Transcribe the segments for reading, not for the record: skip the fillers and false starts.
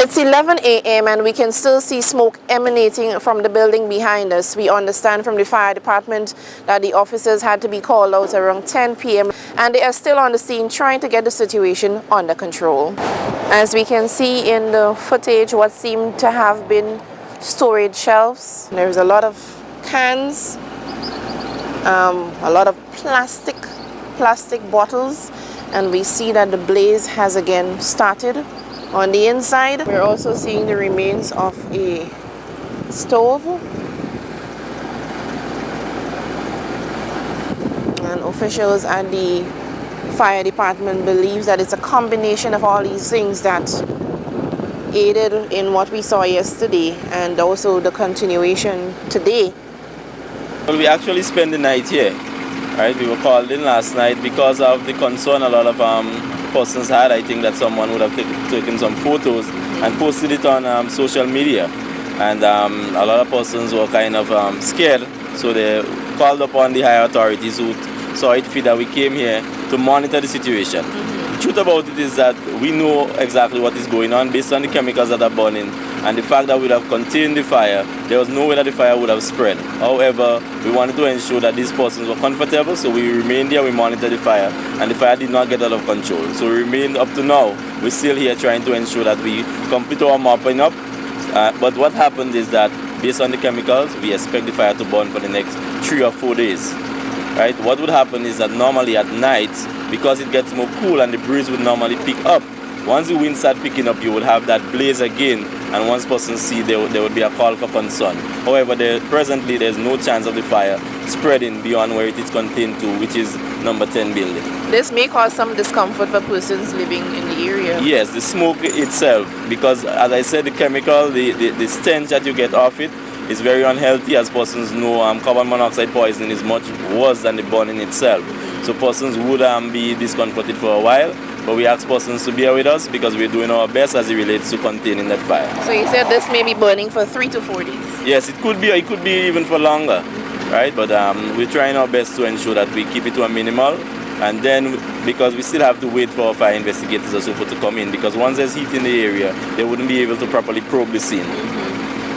It's 11 a.m. and we can still see smoke emanating from the building behind us. We understand from the fire department that the officers had to be called out around 10 p.m. and they are still on the scene trying to get the situation under control. As we can see in the footage, what seemed to have been storage shelves. There's a lot of cans, a lot of plastic bottles, and we see that the blaze has again started. On the inside, we're also seeing the remains of a stove, and officials at the fire department believes that it's a combination of all these things that aided in what we saw yesterday and also the continuation today. Well, we actually spent the night here, right? We were called in last night because of the concern a lot of persons had. I think that someone would have taken some photos and posted it on social media, and a lot of persons were kind of scared, so they called upon the higher authorities who saw it fit that we came here to monitor the situation. The truth about it is that we know exactly what is going on based on the chemicals that are burning and the fact that we would have contained the fire. There was no way that the fire would have spread. However, we wanted to ensure that these persons were comfortable, so we remained there, we monitored the fire, and the fire did not get out of control. So we remained up to now. We're still here trying to ensure that we complete our mopping up. But what happened is that based on the chemicals, we expect the fire to burn for the next 3 or 4 days. Right? What would happen is that normally at night, because it gets more cool and the breeze would normally pick up, once the wind starts picking up, you would have that blaze again, and once persons see, there would be a call for concern. However, presently there's no chance of the fire spreading beyond where it is contained to, which is number 10 building. This may cause some discomfort for persons living in the area. Yes, the smoke itself, because as I said, the chemical, the stench that you get off it is very unhealthy. As persons know, carbon monoxide poisoning is much worse than the burning itself. So persons would be discomforted for a while, but we ask persons to bear with us because we're doing our best as it relates to containing that fire. So you said this may be burning for 3 to 4 days? Yes, it could be even for longer, right? But we're trying our best to ensure that we keep it to a minimal, and then because we still have to wait for fire investigators or so forth to come in, because once there's heat in the area, they wouldn't be able to properly probe the scene.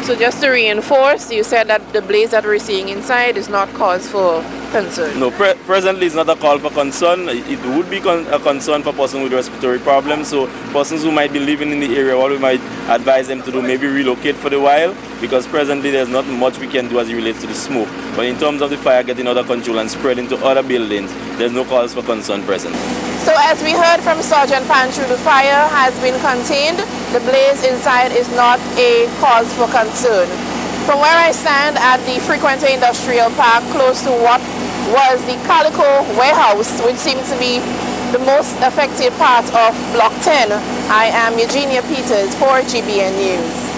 So just to reinforce, you said that the blaze that we're seeing inside is not cause for concern? No, presently it's not a call for concern. It would be a concern for persons with respiratory problems. So persons who might be living in the area, what we might advise them to do, maybe relocate for a while, because presently there's not much we can do as it relates to the smoke. But in terms of the fire getting out of control and spreading to other buildings, there's no cause for concern present. So as we heard from Sergeant Pantry, the fire has been contained. The blaze inside is not a cause for concern. From where I stand at the Frequentor Industrial Park, close to what was the Calico warehouse, which seems to be the most affected part of Block 10, I am Eugenia Peters for GBN News.